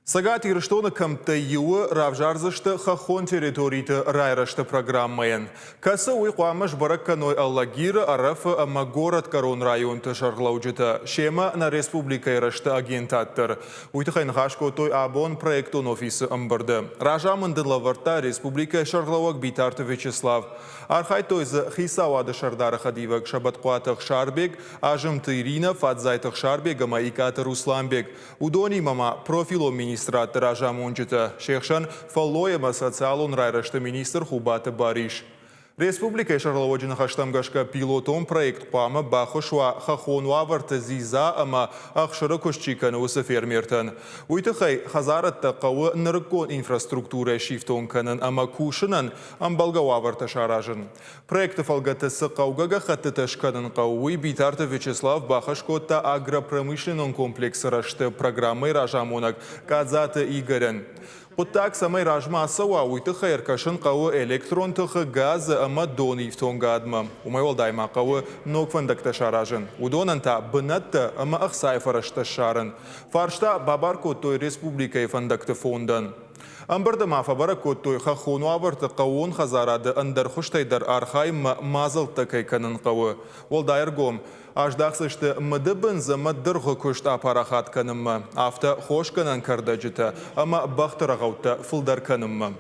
Сагат ирштона камтайюы равжарзышты хахон территорийты райрашты программаен. Касы уйқуамыш баракканой аллагиры арафы ама город Корон районты шарглаучыты. Шема на республика ирашты агентаттыр. Уйтықайн хашко той абон проектон офисы амбырды. Ражамын дылаварта республика шарглауак битарты Вячеслав. Архай тойзы хисавады шардары хадивак шабаткуатық шарбек, ажымты Ирина фадзайтық шарбек ама икаты Русланбек. Удони мама профило министра Ражам ончыты. Шехшан фаллоема социалон райрашты министр Хубаты Бариш. Республика шарлаводжина хаштамгашка пилотон проект пама бахушва хахонва варта зиза ама ахшыра кушчиканы усы фермертен. Уйтыхай хазаратта қауы нырыккон инфраструктура шифтон канын ама кушынын амбалгава варта шаражын. Проекты фалгатысы қаугага хаттытыш канын қауы битарты Вячеслав бахашкотта агропромышленный комплекс рашты программы Ражамонак Кадзаты Игорен. Путтак самай ражма асава уйтыхай эркашын қауы электрон тұхы газ ама дон ифтон гадма. Умайвал дайма қауы нокфандакта шаражын. Удонанта бынатты ама ақсай фарашта шарын. Фаршта бабар коттой республика ифандакты фондан. Амбарды мафабара коттой хахону аварты қауын хазарады андар хуштайдар архай мазылты кайканын қауы. Ол дайыргом. Аждақсышты мыды бінзі мыддырғы күшт апарахат канымы. Афта хош канан кардажыты, ама бақтырағауты фылдар канымы.